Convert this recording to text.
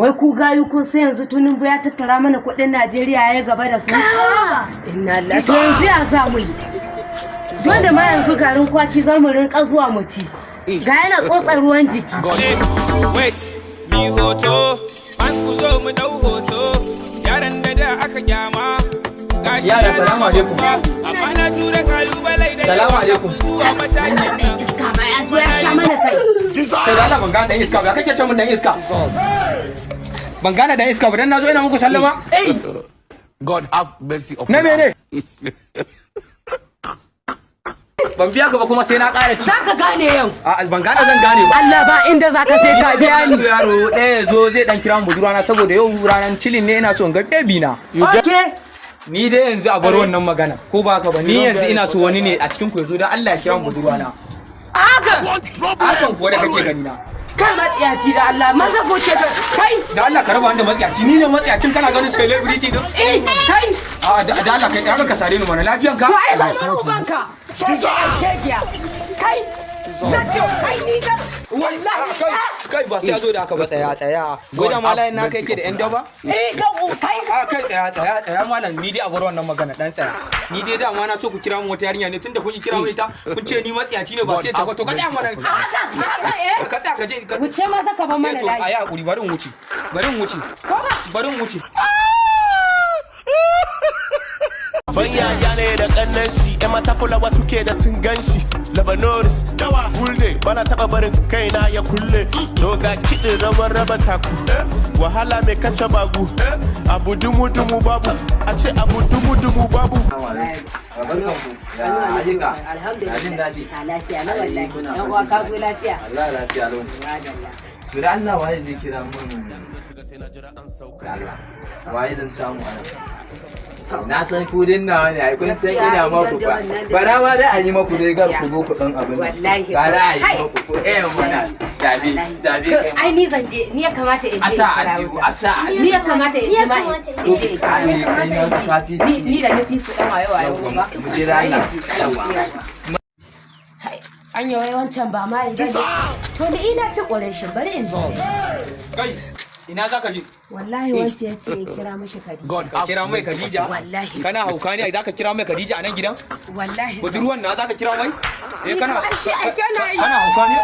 Wai ku gayu kun sai yanzu Tinubu ya tattara mana kuɗin Najeriya ya gaba da su. Inna lillahi. Yanzu ya za mu yi. Wanda ma yanzu garin kwaki za mu rinka zuwa mu ci. Ga yana tsotsar ruwan jiki. Wait, mi hoto, fans ku zo mu dau hoto. Yaran da aka kyama. Yara, salamu alaikum. Amma na tura kalubalai da Salamu alaikum. zuwa matakin nan. Iska ma ya zo ya sha mana kai. Kai da Allah ban gane dan iska ba, kake ce mun dan iska. Ban gane dan iska ba dan nazo ina muku sallama. God have mercy upon Na mene? Ban biya ka ba kuma sai na ƙara ci. Zaka gane yau. A ban gane zan gane ba. Allah ba inda zaka sai ka biya ni. Yaro ɗaya zo zai dan kira mu budurwana saboda yau ranar cilin ne ina so in ga baby na. Okay. Ni dai yanzu a bar wannan magana ko ba ka ba ni yanzu ina so wani ne a cikin ku yazo dan Allah ya kira mu budurwana. Hakan kuwa da kake gani na. Kai matsiyaci da Allah maza ko ce kai. Da Allah ka raba ni da matsiyaci ni ne matsiyacin kana ganin celebrity din. Kai. Da Allah kai tsaya ka sare ni mana lafiyan ka. To ai zan mu banka. Shegiya. Kai. Zato kai ni da wallahi kai ba sai zo da aka ba tsaya goda malayin na kai ke da yan daba ga kai kai tsaya malam ni dai a bar wannan magana dan tsaya ni dai da ma na so ku kira mu wata yarinya ne tunda kun kira mu ita kun ce ni matsiyaci ne ba sai ta ba to ka tsaya mana ka tsaya ka je wuce ma zaka ba mana layi ayi hakuri bari in wuce bari in wuce Banyaya ne da kannan shi, ‘yan mata fulawa suke da sun gan shi. Labanoris, dawa, hulde, bana taɓa barin kaina ya kulle. To ga kiɗin rawar raba taku, wahala mai kashe bagu. Abu dumu-dumu babu, a ce abu dumu-dumu babu. Lafiya na wallahi. Yan uwa ka zo lafiya. Allah lafiya lau. Su da Allah waye zai kira mun Allah. Waye zan samu ana. Na san kudin nawa ne, ai kun san ina maku ba. Bara ma dai a yi maku dai gar ku zo ku dan abin. Wallahi. Bara a yi maku ko mana. Dabi. Ai ni zan je, ni ya kamata in je. Asa. Ni ya kamata in je ma in je. Ni da nufi su dan waye ba. Mu je rana. An yi wancan ba ma idan to ni ina fi ƙureshin bari in zo. kai ina zaka je Wallahi wance yace ya kira mishi Khadija. God ka kira mai Khadija Wallahi. kana hauka ne zaka kira mai Khadija a nan gidan Wallahi. budurwan na zaka kira mai Kana hauka ne. kana hauka ne